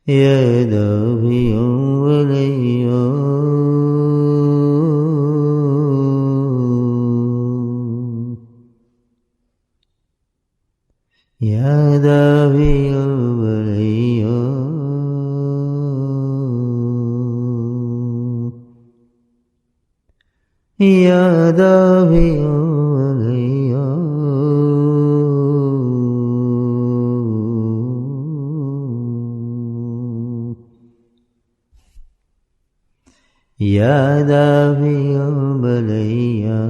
يا دافي وليا يا دافي وليا يا دافي وليا يا دافي البليا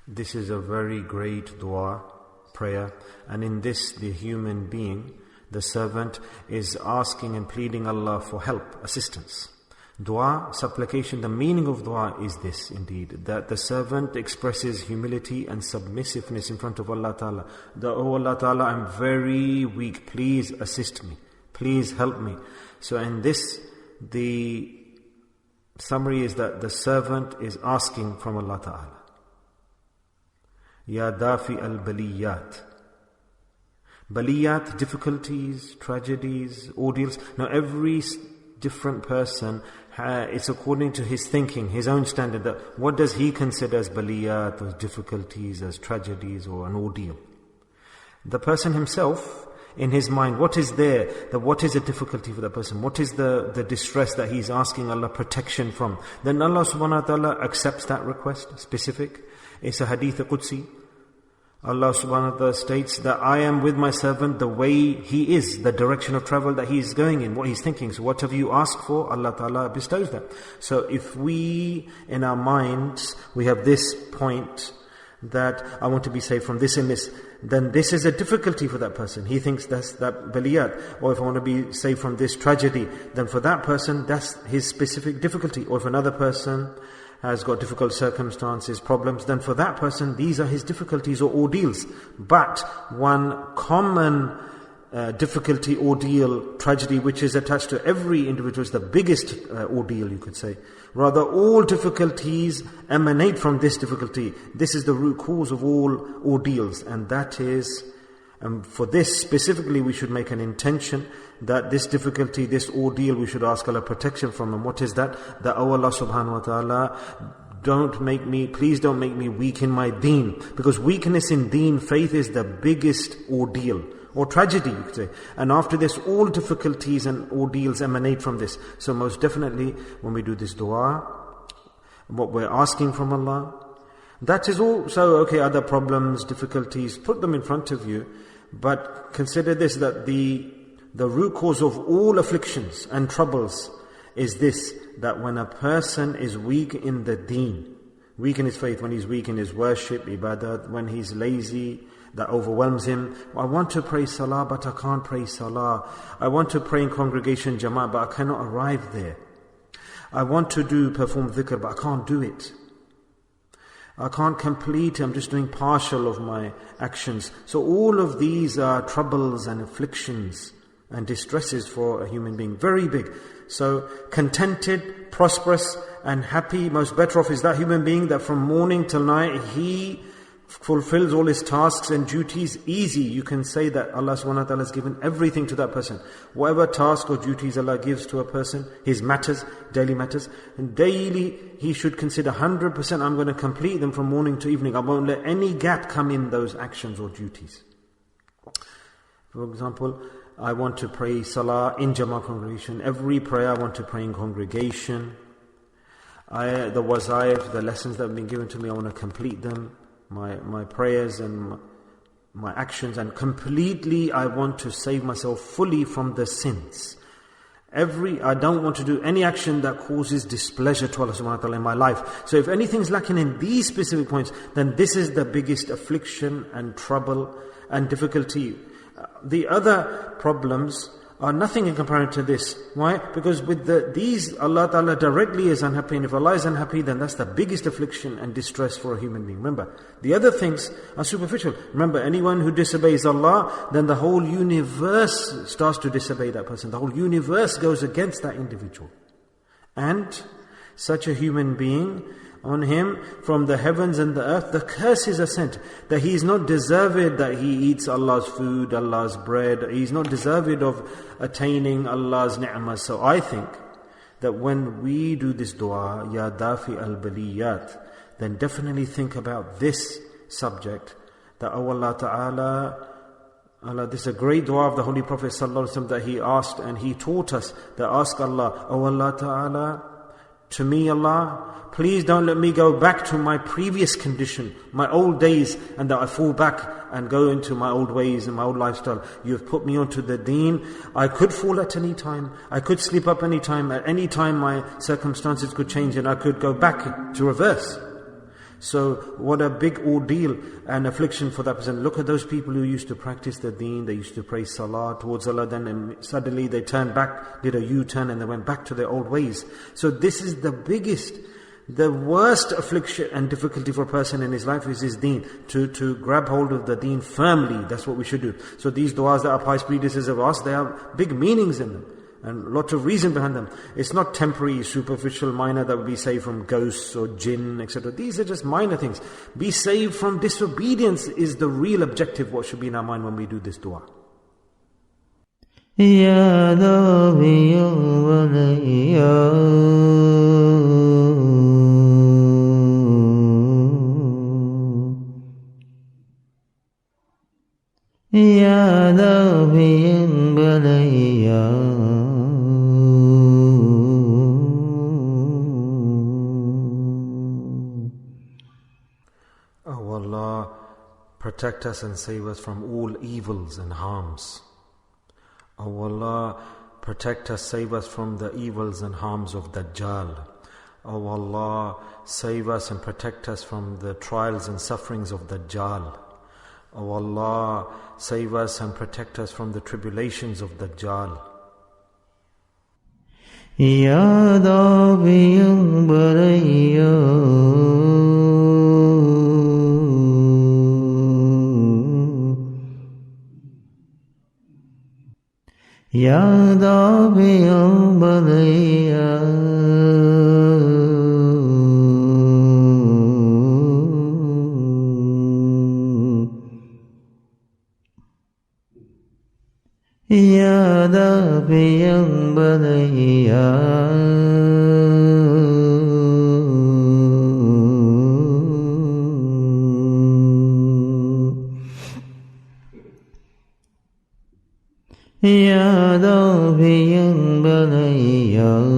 This is a very great dua, prayer, and in this the human being, the servant, is asking and pleading Allah for help, assistance. Dua, supplication, the meaning of dua is this indeed, that the servant expresses humility and submissiveness in front of Allah Ta'ala. That, oh Allah Ta'ala, I'm very weak, please assist me, please help me. So in this, the summary is that the servant is asking from Allah Ta'ala. Ya Dāfi al-baliyat. Baliyat, difficulties, tragedies, ordeals. Now every different person, it's according to his thinking, his own standard, that what does he consider as baliyat, as difficulties, as tragedies, or an ordeal. The person himself, in his mind, what is there, that what is a difficulty for the person, what is the distress that he's asking Allah protection from, then Allah subhanahu wa ta'ala accepts that request, specific. It's a hadith Qudsi. Allah subhanahu wa ta'ala states that I am with my servant the way he is, the direction of travel that he is going in, what he's thinking. So whatever you ask for, Allah ta'ala bestows that. So if we, in our minds, we have this point that I want to be saved from this and this, then this is a difficulty for that person. He thinks that's that baliyat. Or if I want to be saved from this tragedy, then for that person, that's his specific difficulty. Or if another person has got difficult circumstances, problems, then for that person, these are his difficulties or ordeals. But one common difficulty, ordeal, tragedy, which is attached to every individual, is the biggest ordeal, you could say. Rather, all difficulties emanate from this difficulty. This is the root cause of all ordeals, and that is, for this specifically, we should make an intention that this difficulty, this ordeal, we should ask Allah protection from. And what is that? That, oh Allah subhanahu wa ta'ala, please don't make me weak in my deen. Because weakness in deen, faith, is the biggest ordeal or tragedy, you could say. And after this, all difficulties and ordeals emanate from this. So most definitely, when we do this dua, what we're asking from Allah, that is also, okay, other problems, difficulties, put them in front of you. But consider this, that the root cause of all afflictions and troubles is this, that when a person is weak in the deen, weak in his faith, when he's weak in his worship, ibadat, when he's lazy, that overwhelms him. I want to pray salah, but I can't pray salah. I want to pray in congregation jama'ah, but I cannot arrive there. I want to perform dhikr, but I can't do it. I can't complete, I'm just doing partial of my actions. So all of these are troubles and afflictions and distresses for a human being. Very big. So contented, prosperous and happy, most better off is that human being that from morning till night, he fulfills all his tasks and duties easy. You can say that Allah subhanahu wa ta'ala has given everything to that person. Whatever task or duties Allah gives to a person, his matters, daily matters, and daily he should consider 100%, I'm going to complete them from morning to evening. I won't let any gap come in those actions or duties. For example, I want to pray salah in Jama'ah congregation. Every prayer I want to pray in congregation. The wazaif, the lessons that have been given to me, I want to complete them. My prayers and my actions, and completely I want to save myself fully from the sins. I don't want to do any action that causes displeasure to Allah subhanahu wa ta'ala in my life. So if anything's lacking in these specific points, then this is the biggest affliction and trouble and difficulty. The other problems are nothing in comparison to this. Why? Because with these, Allah Ta'ala directly is unhappy, and if Allah is unhappy, then that's the biggest affliction and distress for a human being. Remember, the other things are superficial. Remember, anyone who disobeys Allah, then the whole universe starts to disobey that person. The whole universe goes against that individual. And such a human being, On him from the heavens and the earth the curses are sent, that he is not deserved that he eats Allah's food, Allah's bread. He is not deserved of attaining Allah's ni'mah. So I think that when we do this dua, Ya Dāfi al-Baliyat, then definitely think about this subject, that oh Allah Ta'ala, Allah, this is a great dua of the Holy Prophet ﷺ that he asked, and he taught us that ask Allah, oh Allah Ta'ala, to me Allah, please don't let me go back to my previous condition, my old days, and that I fall back and go into my old ways and my old lifestyle. You have put me onto the deen. I could fall at any time. I could sleep up any time. At any time my circumstances could change and I could go back to reverse. So what a big ordeal and affliction for that person. Look at those people who used to practice the deen, they used to pray salah towards Allah, then and suddenly they turned back, did a U-turn and they went back to their old ways. So this is the biggest, the worst affliction and difficulty for a person in his life is his deen. To grab hold of the deen firmly, that's what we should do. So these du'as that our pious predecessors have asked, they have big meanings in them. And a lot of reason behind them. It's not temporary, superficial, minor that would be saved from ghosts or jinn, etc. These are just minor things. Be saved from disobedience is the real objective, what should be in our mind when we do this dua. Ya Dāfi al-Baliyat, Ya Dāfi al-Baliyat, Oh Allah, protect us and save us from all evils and harms. Oh Allah, protect us, save us from the evils and harms of Dajjal. Oh Allah, save us and protect us from the trials and sufferings of Dajjal. Oh Allah, save us and protect us from the tribulations of Dajjal. Ya Dāfi al-Baliyat, Ya Dāfi al-Baliyat, Ya Dāfi al-Baliyat, Ya Dāfi al-Baliyat.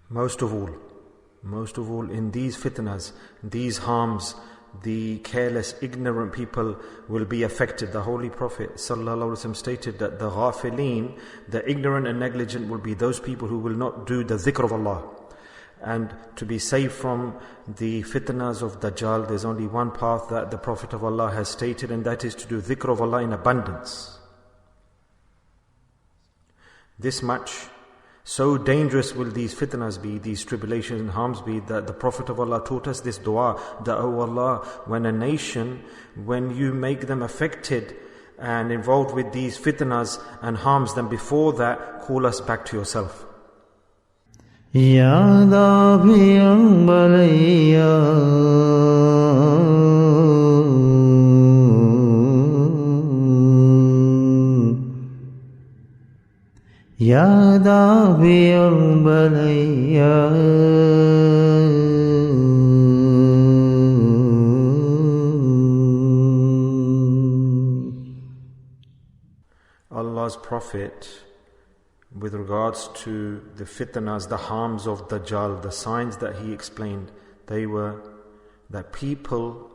Most of all, in these fitnas, these harms, the careless, ignorant people will be affected. The Holy Prophet ﷺ stated that the ghafileen, the ignorant and negligent, will be those people who will not do the dhikr of Allah. And to be saved from the fitnas of Dajjal, there's only one path that the Prophet of Allah has stated, and that is to do dhikr of Allah in abundance. This much, so dangerous will these fitnas be, these tribulations and harms be, that the Prophet of Allah taught us this dua, that, oh Allah, when a nation, when you make them affected and involved with these fitnas and harms, then before that, call us back to yourself. Ya Dāfi al-Baliyat, Ya Dāfi al-Baliyat, Allah's Prophet, with regards to the fitnas, the harms of Dajjal, the signs that he explained, they were that people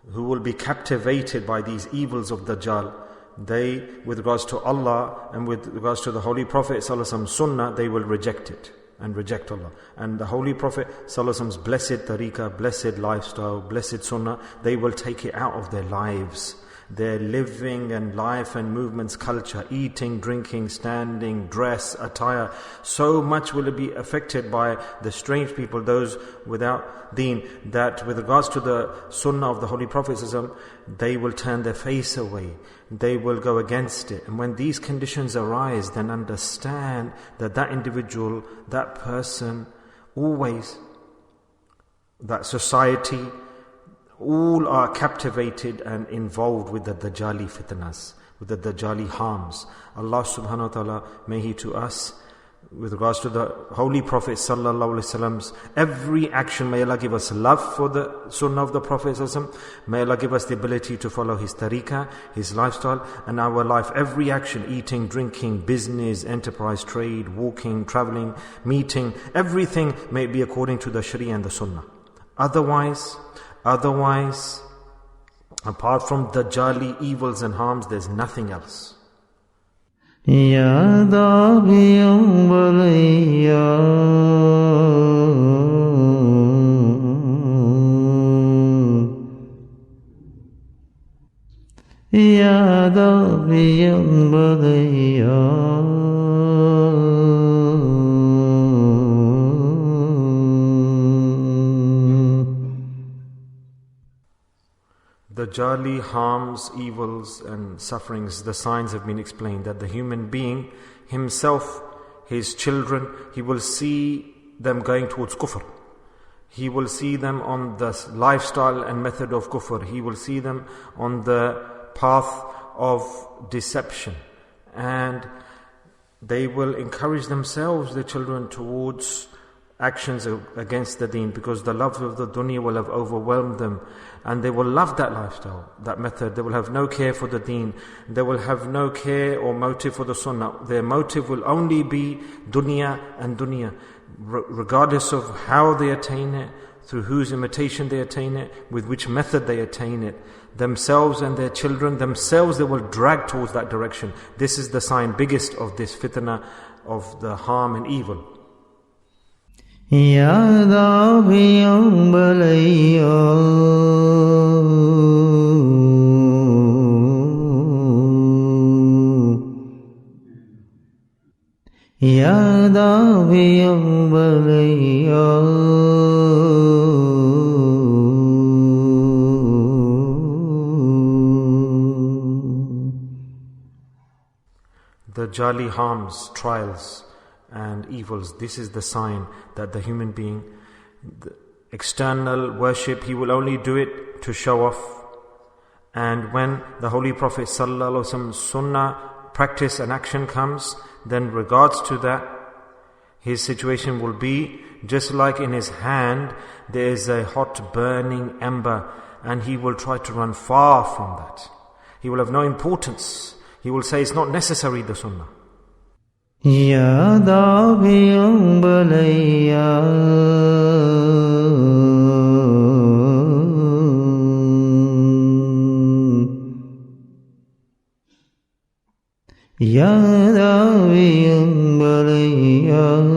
who will be captivated by these evils of Dajjal, they, with regards to Allah and with regards to the Holy Prophet ﷺ Sunnah, they will reject it and reject Allah. And the Holy Prophet ﷺ's blessed tariqah, blessed lifestyle, blessed Sunnah, they will take it out of their lives. their living and life and movements, culture, eating, drinking, standing, dress, attire. So much will it be affected by the strange people, those without deen, that with regards to the sunnah of the Holy Prophet ﷺ, they will turn their face away. They will go against it. And when these conditions arise, then understand that that individual, that person, always, that society, all are captivated and involved with the Dajjali fitnas, with the Dajjali harms. Allah subhanahu wa ta'ala, may He to us, with regards to the Holy Prophet sallallahu alaihi wasallam's every action, may Allah give us love for the sunnah of the Prophet sallallahu alaihi wasallam. May Allah give us the ability to follow his tariqah, his lifestyle, and our life, every action, eating, drinking, business, enterprise, trade, walking, traveling, meeting, everything may be according to the Sharia and the Sunnah. Otherwise, apart from Dajjali evils and harms, there's nothing else. Ya Dāfi al-Baliyya, Ya Dāfi al-Baliyya. The Dajjali harms, evils and sufferings, the signs have been explained, that the human being himself, his children, he will see them going towards kufr. He will see them on the lifestyle and method of kufr. He will see them on the path of deception. And they will encourage themselves, the children, towards actions against the deen, because the love of the dunya will have overwhelmed them, and they will love that lifestyle, that method. They will have no care for the deen. They will have no care or motive for the sunnah. Their motive will only be dunya and dunya, regardless of how they attain it, through whose imitation they attain it, with which method they attain it. Themselves and their children, themselves they will drag towards that direction. This is the sign biggest of this fitna, of the harm and evil. Ya Dāfi al-Baliyya, Ya Dāfi al-Baliyya. The Dajjali harms, trials and evils, this is the sign that the human being, the external worship, he will only do it to show off. And when the Holy Prophet sallallahu alaihi wasallam sunnah practice and action comes, then regards to that, his situation will be just like in his hand there is a hot burning ember, and he will try to run far from that. He will have no importance. He will say it's not necessary, the sunnah. Ya Dāfi al-Baliyya, Ya Dāfi al-Baliyya.